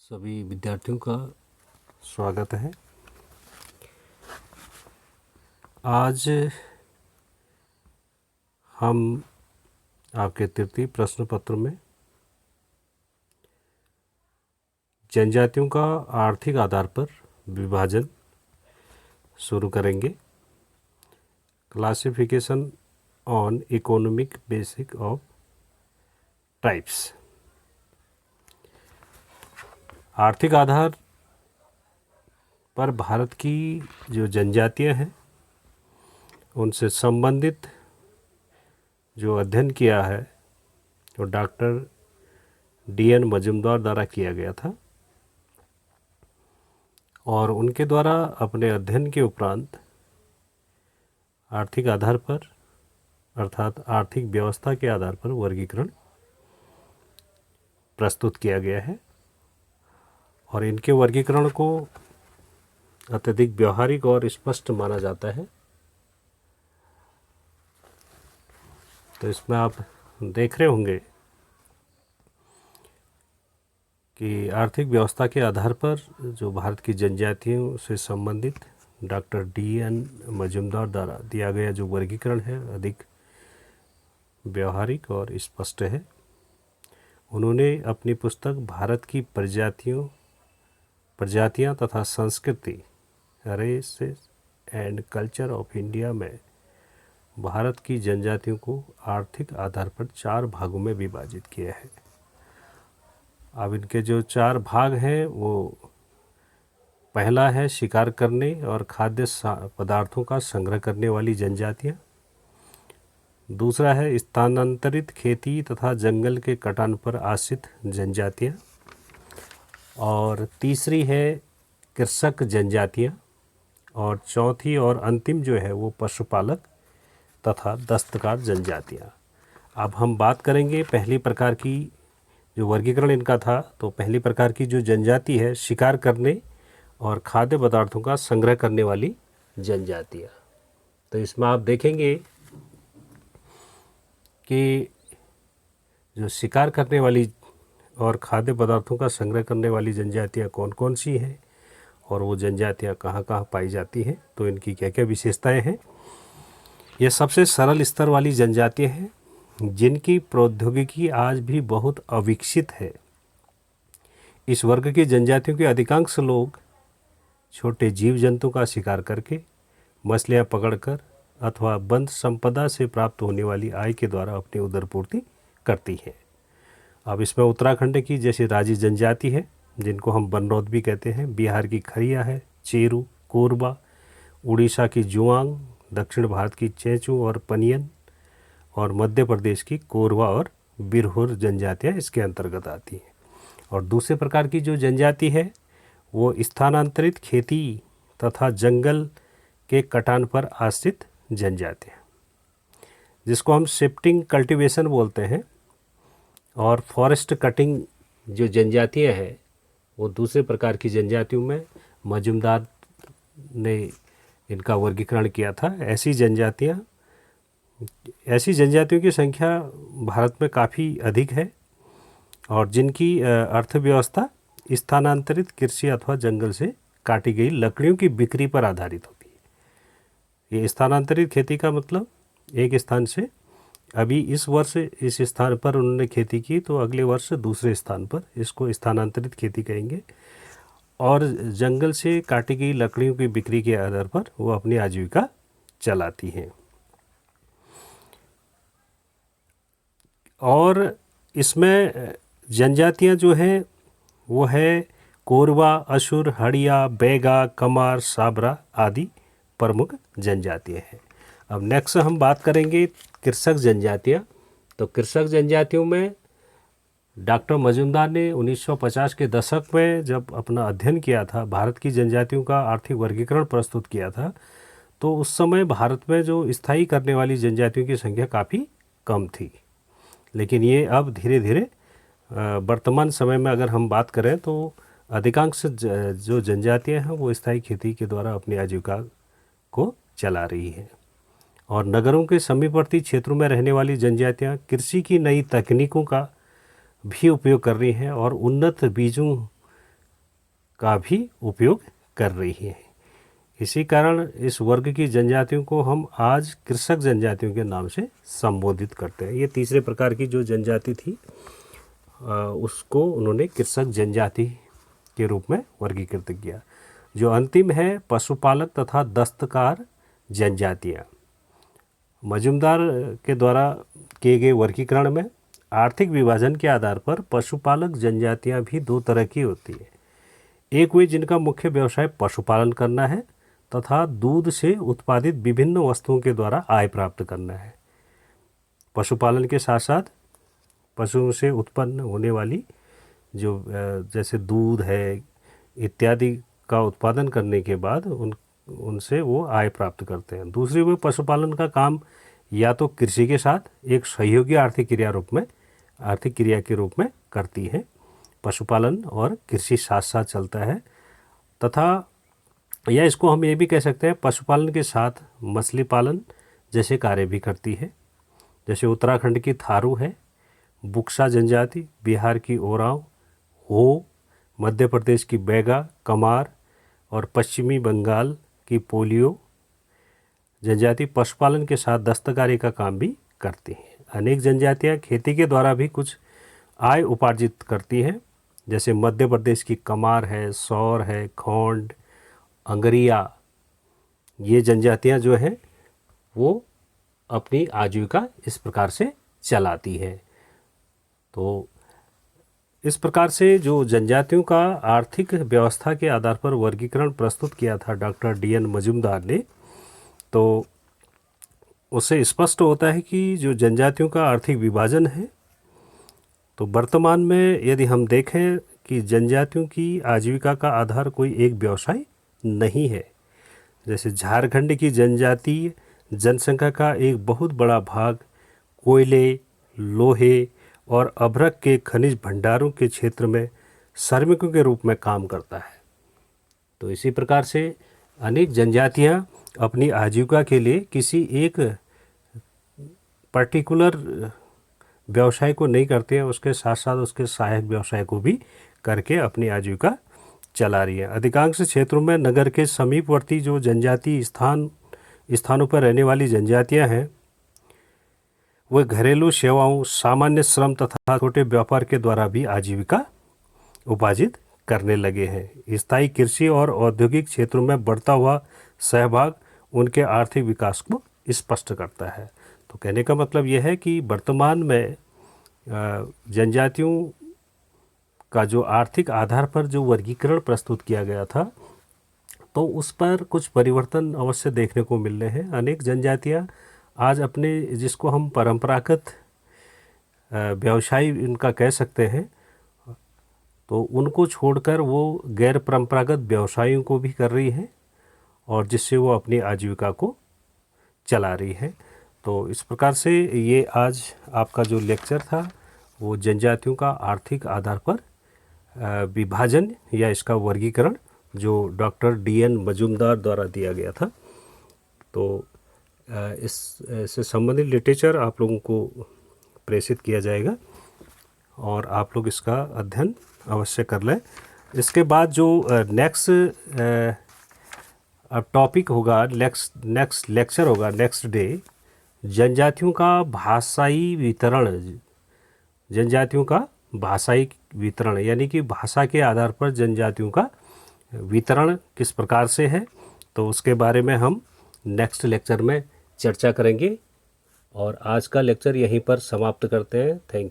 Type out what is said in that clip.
सभी विद्यार्थियों का स्वागत है। आज हम आपके तृतीय प्रश्न पत्र में जनजातियों का आर्थिक आधार पर विभाजन शुरू करेंगे। Classification on economic basic of tribes. आर्थिक आधार पर भारत की जो जनजातियां हैं उनसे संबंधित जो अध्ययन किया है वो डॉक्टर D.N. मजुमदार द्वारा किया गया था और उनके द्वारा अपने अध्ययन के उपरांत आर्थिक आधार पर अर्थात आर्थिक व्यवस्था के आधार पर वर्गीकरण प्रस्तुत किया गया है और इनके वर्गीकरण को अत्यधिक व्यवहारिक और स्पष्ट माना जाता है। तो इसमें आप देख रहे होंगे कि आर्थिक व्यवस्था के आधार पर जो भारत की जनजातियों से संबंधित डॉक्टर D.N. मजुमदार द्वारा दिया गया जो वर्गीकरण है अधिक व्यवहारिक और स्पष्ट है। उन्होंने अपनी पुस्तक भारत की प्रजातियां तथा संस्कृति races and culture of India में भारत की जनजातियों को आर्थिक आधार पर 4 भागों में विभाजित किया है। अब इनके जो 4 भाग हैं वो पहला है शिकार करने और खाद्य पदार्थों का संग्रह करने वाली जनजातियां। दूसरा है स्थानांतरित खेती तथा जंगल के कटान पर आश्रित जनजातियां और तीसरी है कृषक जनजातियां और चौथी और अंतिम जो है वो पशुपालक तथा दस्तकार जनजातियां। अब हम बात करेंगे पहली प्रकार की जो वर्गीकरण इनका था। तो पहली प्रकार की जो जनजाति है शिकार करने और खाद्य पदार्थों का संग्रह करने वाली जनजातियां। तो इसमें आप देखेंगे कि जो शिकार करने वाली और खाद्य पदार्थों का संग्रह करने वाली जनजातियां कौन कौन सी हैं और वो जनजातियां कहाँ कहाँ पाई जाती हैं, तो इनकी क्या क्या विशेषताएं हैं। ये सबसे सरल स्तर वाली जनजातियां हैं जिनकी प्रौद्योगिकी आज भी बहुत अविकसित है। इस वर्ग की जनजातियों के अधिकांश लोग छोटे जीव जंतु का शिकार करके मछलियां पकड़कर अथवा वन संपदा से प्राप्त होने वाली आय के द्वारा अपनी उदरपूर्ति करती है। अब इसमें उत्तराखंड की जैसे राजी जनजाति है जिनको हम बनरौत भी कहते हैं, बिहार की खरिया है, चेरू, कोरबा, उड़ीसा की जुआंग, दक्षिण भारत की चेंचू और पनियन और मध्य प्रदेश की कोरवा और बिरहुर जनजातियाँ इसके अंतर्गत आती हैं। और दूसरे प्रकार की जो जनजाति है वो स्थानांतरित खेती तथा जंगल के कटान पर आश्रित जनजातियाँ जिसको हम शिफ्टिंग कल्टीवेशन बोलते हैं। और फॉरेस्ट कटिंग जो जनजातियाँ हैं वो दूसरे प्रकार की जनजातियों में मजुमदार ने इनका वर्गीकरण किया था। ऐसी जनजातियों की संख्या भारत में काफ़ी अधिक है और जिनकी अर्थव्यवस्था स्थानांतरित कृषि अथवा जंगल से काटी गई लकड़ियों की बिक्री पर आधारित होती है। ये स्थानांतरित खेती का मतलब एक स्थान से अभी इस वर्ष इस स्थान पर उन्होंने खेती की तो अगले वर्ष दूसरे स्थान पर, इसको स्थानांतरित खेती कहेंगे। और जंगल से काटी गई लकड़ियों की बिक्री के आधार पर वो अपनी आजीविका चलाती हैं। और इसमें जनजातियां जो हैं वो है कोरवा, असुर, हड़िया, बैगा, कमार, साबरा आदि प्रमुख जनजातियां हैं। अब नेक्स्ट हम बात करेंगे कृषक जनजातियां। तो कृषक जनजातियों में डॉक्टर मजुमदार ने 1950 के दशक में जब अपना अध्ययन किया था, भारत की जनजातियों का आर्थिक वर्गीकरण प्रस्तुत किया था, तो उस समय भारत में जो स्थायी करने वाली जनजातियों की संख्या काफ़ी कम थी। लेकिन ये अब धीरे धीरे वर्तमान समय में अगर हम बात करें तो अधिकांश जो जनजातियां हैं वो स्थायी खेती के द्वारा अपनी आजीविका को चला रही हैं। और नगरों के समीपवर्ती क्षेत्रों में रहने वाली जनजातियां कृषि की नई तकनीकों का भी उपयोग कर रही हैं और उन्नत बीजों का भी उपयोग कर रही हैं। इसी कारण इस वर्ग की जनजातियों को हम आज कृषक जनजातियों के नाम से संबोधित करते हैं। ये तीसरे प्रकार की जो जनजाति थी उसको उन्होंने कृषक जनजाति के रूप में वर्गीकृत किया। जो अंतिम है पशुपालक तथा दस्तकार जनजातियाँ। मजूमदार के द्वारा किए गए वर्गीकरण में आर्थिक विभाजन के आधार पर पशुपालक जनजातियाँ भी दो तरह की होती है। एक वे जिनका मुख्य व्यवसाय पशुपालन करना है तथा दूध से उत्पादित विभिन्न वस्तुओं के द्वारा आय प्राप्त करना है। पशुपालन के साथ साथ पशुओं से उत्पन्न होने वाली जो जैसे दूध है इत्यादि का उत्पादन करने के बाद उनसे वो आय प्राप्त करते हैं। दूसरी वे पशुपालन का काम या तो कृषि के साथ एक सहयोगी आर्थिक क्रिया के रूप में करती है। पशुपालन और कृषि साथ साथ चलता है तथा या इसको हम ये भी कह सकते हैं पशुपालन के साथ मछली पालन जैसे कार्य भी करती है। जैसे उत्तराखंड की थारू है, बुक्सा जनजाति, बिहार की ओरांव, हो, मध्य प्रदेश की बैगा, कमार और पश्चिमी बंगाल की पोलियो जनजाति पशुपालन के साथ दस्तकारी का काम भी करती हैं। अनेक जनजातियां खेती के द्वारा भी कुछ आय उपार्जित करती हैं। जैसे मध्य प्रदेश की कमार है, सौर है, खोंड, अंगरिया, ये जनजातियां जो हैं वो अपनी आजीविका इस प्रकार से चलाती है। तो इस प्रकार से जो जनजातियों का आर्थिक व्यवस्था के आधार पर वर्गीकरण प्रस्तुत किया था डॉक्टर D.N. मजूमदार ने, तो उससे स्पष्ट होता है कि जो जनजातियों का आर्थिक विभाजन है, तो वर्तमान में यदि हम देखें कि जनजातियों की आजीविका का आधार कोई एक व्यवसाय नहीं है। जैसे झारखंड की जनजातीय जनसंख्या का एक बहुत बड़ा भाग कोयले, लोहे और अभ्रक के खनिज भंडारों के क्षेत्र में श्रमिकों के रूप में काम करता है। तो इसी प्रकार से अनेक जनजातियां अपनी आजीविका के लिए किसी एक पर्टिकुलर व्यवसाय को नहीं करते हैं, उसके साथ साथ उसके सहायक व्यवसाय को भी करके अपनी आजीविका चला रही है। अधिकांश क्षेत्रों में नगर के समीपवर्ती जो जनजाति स्थानों पर रहने वाली जनजातियां हैं वह घरेलू सेवाओं, सामान्य श्रम तथा छोटे व्यापार के द्वारा भी आजीविका उपार्जित करने लगे हैं। स्थायी कृषि और औद्योगिक क्षेत्रों में बढ़ता हुआ सहभाग उनके आर्थिक विकास को स्पष्ट करता है। तो कहने का मतलब यह है कि वर्तमान में जनजातियों का जो आर्थिक आधार पर जो वर्गीकरण प्रस्तुत किया गया था, तो उस पर कुछ परिवर्तन अवश्य देखने को मिल रहे हैं। अनेक जनजातियां आज अपने जिसको हम परंपरागत व्यवसाय इनका कह सकते हैं, तो उनको छोड़कर वो गैर परंपरागत व्यवसायों को भी कर रही हैं और जिससे वो अपनी आजीविका को चला रही है। तो इस प्रकार से ये आज आपका जो लेक्चर था वो जनजातियों का आर्थिक आधार पर विभाजन या इसका वर्गीकरण जो डॉक्टर D.N. मजूमदार द्वारा दिया गया था। तो इससे संबंधित लिटरेचर आप लोगों को प्रेषित किया जाएगा और आप लोग इसका अध्ययन अवश्य कर लें। इसके बाद जो नेक्स्ट टॉपिक होगा, नेक्स्ट लेक्चर होगा नेक्स्ट डे, जनजातियों का भाषाई वितरण। जनजातियों का भाषाई वितरण यानी कि भाषा के आधार पर जनजातियों का वितरण किस प्रकार से है, तो उसके बारे में हम नेक्स्ट लेक्चर में चर्चा करेंगे। और आज का लेक्चर यहीं पर समाप्त करते हैं। Thank you.